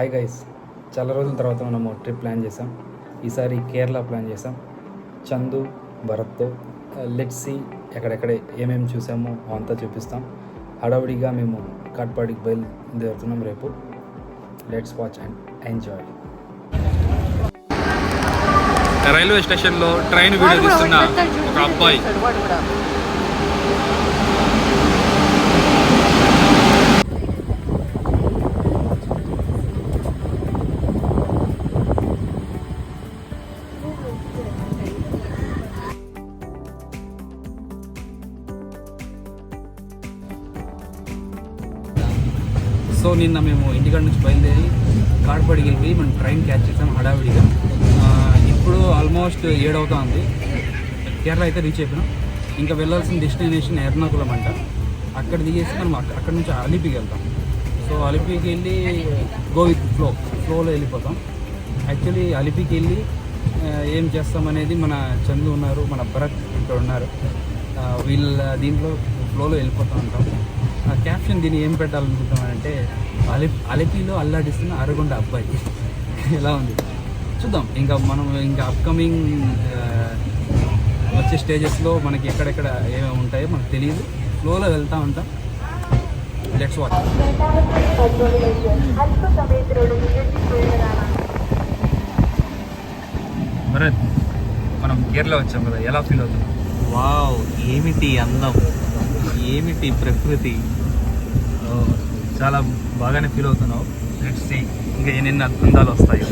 Hi guys, చాలా రోజుల తర్వాత మనము ట్రిప్ ప్లాన్ చేసాం. ఈసారి కేరళ ప్లాన్ చేసాం. చందు, భరత్తో లెట్స్ సీ ఎక్కడెక్కడ ఏమేమి చూసామో అంతా చూపిస్తాం. హడావుడిగా మేము కాట్పాడికి బయలుదేరుతున్నాం రేపు. Let's watch and enjoy. Railway స్టేషన్లో ట్రైన్ వీడియో తీస్తున్న ఒక అబ్బాయి. సో నిన్న మేము ఇంటికాడ నుంచి బయలుదేరి కాట్పాడికి వెళ్ళి మనం ట్రైన్ క్యాచ్ చేసాం హడావిడిగా. ఇప్పుడు ఆల్మోస్ట్ 7 అవుతుంది. కేరళ అయితే రీచ్ అయిపోయినాం. ఇంకా వెళ్ళాల్సిన డెస్టినేషన్ ఎర్నాకుళం అంట. అక్కడ దిగేసి మనం అక్కడ నుంచి అలిపికి వెళ్తాం. సో అలిపికి వెళ్ళి గో విత్ ఫ్లోలో వెళ్ళిపోతాం. యాక్చువల్లీ అలిపికి వెళ్ళి ఏం చేస్తామనేది మన చందు ఉన్నారు, మన భరత్ ఇక్కడ ఉన్నారు. వీళ్ళ దీంట్లో ఫ్లోలో వెళ్ళిపోతూ ఉంటాం. క్యాప్షన్ దీన్ని ఏం పెట్టాలనుకుంటామంటే అలిపిలో అల్లాడిస్తున్న అరగొండ అబ్బాయి. ఎలా ఉంది చూద్దాం. ఇంకా అప్కమింగ్ వచ్చే స్టేజెస్లో మనకి ఎక్కడెక్కడ ఏమేమి ఉంటాయో మనకు తెలియదు. ఫ్లోలో వెళ్తూ ఉంటాం. Let's watch. భరత్, మనం కేరళ వచ్చాం కదా, ఎలా ఫీల్ అవుతున్నాం? వావ్, ఏమిటి అందం, ఏమిటి ప్రకృతి. చాలా బాగానే ఫీల్ అవుతున్నావు. లెట్స్ సీ ఇంకా ఎన్ని అద్భుతాలు వస్తాయో.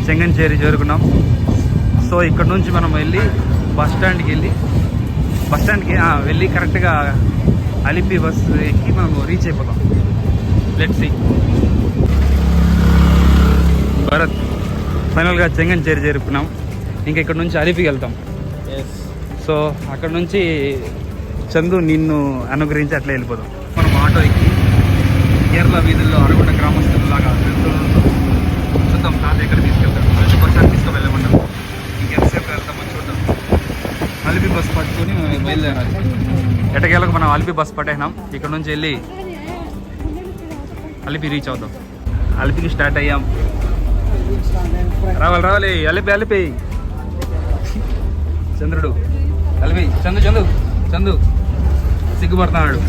చెంగన్చేరి చేరుకున్నాం. సో ఇక్కడ నుంచి మనం వెళ్ళి బస్ స్టాండ్కి వెళ్ళి కరెక్ట్గా అలిపి బస్ ఎక్కి మనం రీచ్ అయిపోతాం. Let's see. భరత్, ఫైనల్గా చెంగన్చేరి చేరుకున్నాం. ఇంకా ఇక్కడ నుంచి అలిపికి వెళ్తాం. సో అక్కడ నుంచి చందు నిన్ను అనుగ్రహించి అట్లా వెళ్ళిపోదాం. మనం ఆటో ఎక్కి కేరళ వీధుల్లో అరగొండ గ్రామస్తులాగా చూద్దాం. తాత ఎక్కడ తీసుకెళ్తాం. అలిపి బస్ స్టాండ్ తీసుకువెళ్ళమంటాం. ఇంకెంతసేపు వెళ్తామో చూద్దాం. అలిపి బస్ పట్టుకొని బయలుదేరాలి. ఎటకేళ్ళకు మనం అలిపి బస్ పట్టేసినాం. ఇక్కడ నుంచి వెళ్ళి అలిపి రీచ్ అవుతాం. అలిపికి స్టార్ట్ అయ్యాం. రావాలి అలిపి చంద్రుడు అలిపి చందు సిగ్గుపడుతున్నాడు.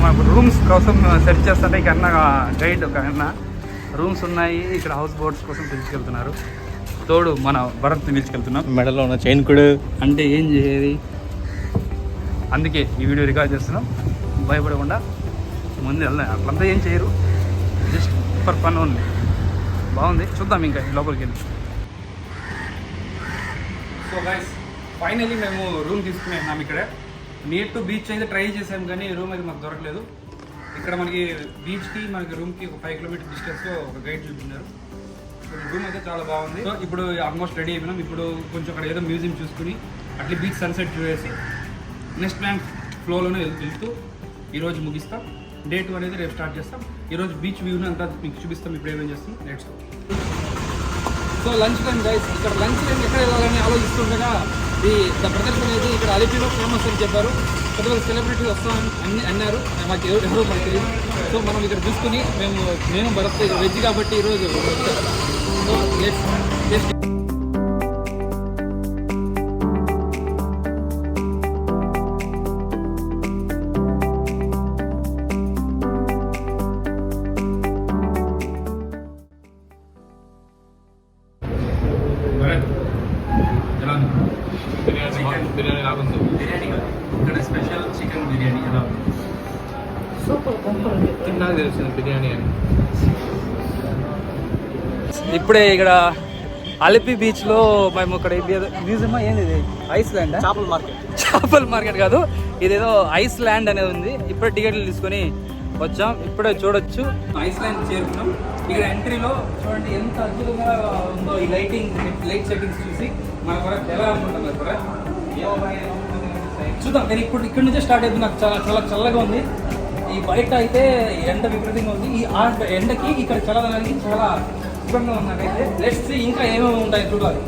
మనకు రూమ్స్ కోసం సెర్చ్ చేస్తుంటే ఇక అన్న గైడ్ ఒక అన్న రూమ్స్ ఉన్నాయి ఇక్కడ, హౌస్ బోట్స్ కోసం పిలుచుకెళ్తున్నారు. తోడు మన భరత్ని పిలుచుకెళ్తున్నాం. మెడలో ఉన్న చైన్ కూడా అంటే ఏం చేసేది, అందుకే ఈ వీడియో రికార్డ్ చేస్తున్నాం. భయపడకుండా ముందు వెళ్దాం. అట్లంతా ఏం చేయరు, జస్ట్ ఫర్ ఫన్ ఓన్లీ. బాగుంది, చూద్దాం ఇంకా లోపలికి వెళ్ళి. సో గైస్, ఫైనలీ మేము రూమ్ తీసుకున్నాం. ఇక్కడ నియర్ టు బీచ్ అయితే ట్రై చేసాం కానీ రూమ్ అయితే మాకు దొరకలేదు. ఇక్కడ మనకి బీచ్కి మనకి రూమ్కి ఒక 5 కిలోమీటర్ డిస్టెన్స్లో ఒక గైడ్ చూపిస్తున్నారు. రూమ్ అయితే చాలా బాగుంది. సో ఇప్పుడు ఆల్మోస్ట్ రెడీ అయిపోయినాం. ఇప్పుడు కొంచెం అక్కడ ఏదో మ్యూజియం చూసుకుని అట్లా బీచ్ సన్సెట్ చూసేసి నెక్స్ట్ ప్లాన్ ఫ్లోలోనే వెళ్తూ ఈరోజు ముగిస్తాం. డే 2 అనేది రేపు స్టార్ట్ చేస్తాం. ఈరోజు బీచ్ వ్యూని అంతా మీకు చూపిస్తాం. ఇప్పుడు ఏమేం చేస్తాం next. So lunch time guys. ఇక్కడ లంచ్ టైం ఎక్కడ వెళ్ళాలని ఆలోచిస్తుండగా ద బ్రదర్స్ అనేది ఇక్కడ అలిపిలో ఫేమస్ అని చెప్పారు. పెద్ద పెద్ద సెలబ్రిటీ వస్తామని అన్నారు. మాకు ఎవరో మనకు తెలియదు. సో మనం ఇక్కడ చూసుకుని మేము భరత్ వెజ్ కాబట్టి ఈరోజు సో జస్ట్ బిర్యానీ లాగుంది. బిర్యానీ ఇక్కడ స్పెషల్ చికెన్ బిర్యానీ ఎలా ఉంది? నాకు తెలిసింది బిర్యానీ అని. ఇప్పుడే ఇక్కడ అలిపి బీచ్లో మేము ఇక్కడ మ్యూజియమా ఏంది, ఐస్లాండ్ చేపల మార్కెట్ కాదు, ఇదేదో ఐస్లాండ్ అనేది ఉంది. ఇప్పుడే టికెట్లు తీసుకొని వచ్చాం. ఇప్పుడే చూడొచ్చు. ఐస్లాండ్ చేరుకున్నాం. ఇక్కడ ఎంట్రీలో చూడండి ఎంత అద్భుతంగా ఉందో ఈ లైట్ సెట్టింగ్స్ చూసి మన ఎలా అనుకుంటున్నారు. చూద్దాం. కానీ ఇప్పుడు ఇక్కడ నుంచే స్టార్ట్ అవుతుంది. నాకు చాలా చాలా చల్లగా ఉంది. ఈ బయట అయితే ఎండ విపరీతంగా ఉంది. ఈ ఆ ఎండకి ఇక్కడ చల్లదనానికి చాలా సుఖంగా ఉంది నాకైతే. లెట్స్ సీ ఇంకా ఏమేమి ఉంటాయి చూడాలి.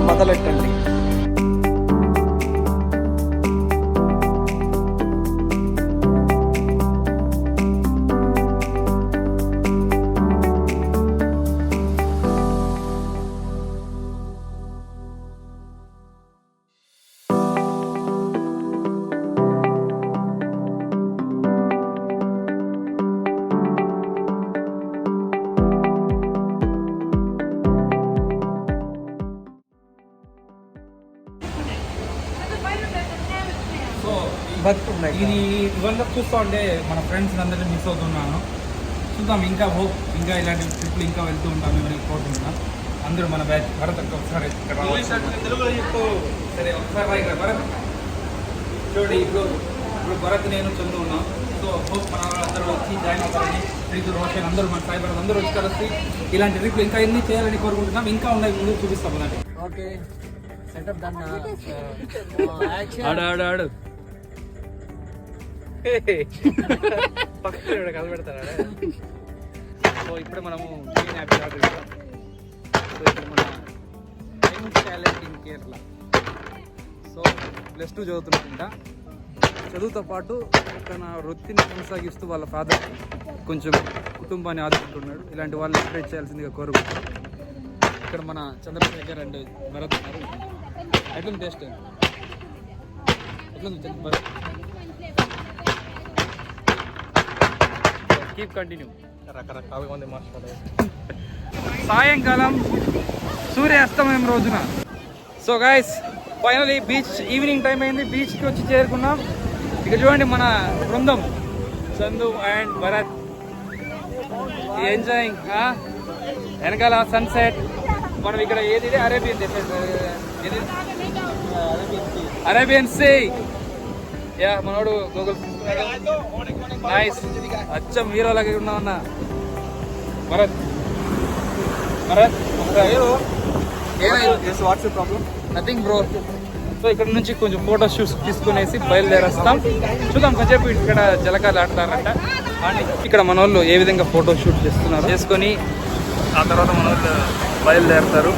మొదలెట్టండి. సో బతుకున్నాయి. ఇది ఇవన్నీ చూస్తూ ఉంటే మన ఫ్రెండ్స్ అందరినీ మిస్ అవుతున్నాను. చూద్దాం ఇంకా హోప్ ఇంకా ఇలాంటి ట్రిప్లు ఇంకా వెళ్తూ ఉంటాము అని కోరుకుంటున్నాం. అందరూ మన బ్యాచ్ భరత్ అంటే ఒకసారి ఇక్కడ రావాలి. సరే ఒకసారి రా ఇక్కడ భరత్. చూడండి ఇప్పుడు భరత్ నేను చందు ఉన్నాం. సో హోప్ మన అందరూ వచ్చి జాయిన్ అవుతారని శ్రీతు రోషన్ అందరూ మన సాయి భరత్ అందరూ వచ్చి కలిసి ఇలాంటి ట్రిప్లు ఇంకా ఎన్ని చేయాలని కోరుకుంటున్నాం. ఇంకా ఉన్నాయి, ముందు చూపిస్తాం అలాంటి. Okay setup done. ఆడు పక్కన కలబెడతారా? సో ఇప్పుడు మనము గ్రీన్ యాప్ ఆర్డర్ చేస్తాం. సో ఇప్పుడు మన young talent in Kerala. So +2 చదువుతున్నట్టుంట. చదువుతో పాటు తన వృత్తిని కొనసాగిస్తూ వాళ్ళ ఫాదర్ కొంచెం కుటుంబాన్ని ఆదుకుంటున్నాడు. ఇలాంటి వాళ్ళు ఎంకరేజ్ చేయాల్సిందిగా కోరుకుంటున్నాం. ఇక్కడ మన చంద్రశేఖర్ అండ్ భరత్ ఉన్నారు. ఎట్లుంది టేస్ట్? ఎట్లుంది భరత్? Keep continue. రకరకాలుగా ఉంది మాస్టర్. సాయంకాలం సూర్యాస్తమయం రోజున. So guys finally beach evening time అయింది. బీచ్కి వచ్చి చేరుకున్నాం. ఇక చూడండి మన బృందం చందు అండ్ భరత్ ఎంజాయింగ్. వెనకాల సన్సెట్. మనం ఇక్కడ ఏది అరేబియన్ ఏది అరేబియన్ సీ. యా మనోడు గూగుల్ నైస్. అచ్చం హీరోలాగా ఉన్నామన్నా Bharat. Bharat WhatsApp problem nothing bro. So ఇక్కడ నుంచి కొంచెం ఫోటో షూట్స్ తీసుకునేసి బయలుదేరేస్తాం. చూద్దాం కొంచెంసేపు ఇక్కడ జలకాలు ఆడతారంట. అండ్ ఇక్కడ మన వాళ్ళు ఏ విధంగా ఫోటో షూట్ చేస్తున్నారు చేసుకొని ఆ తర్వాత మన వాళ్ళు బయలుదేరుతారు.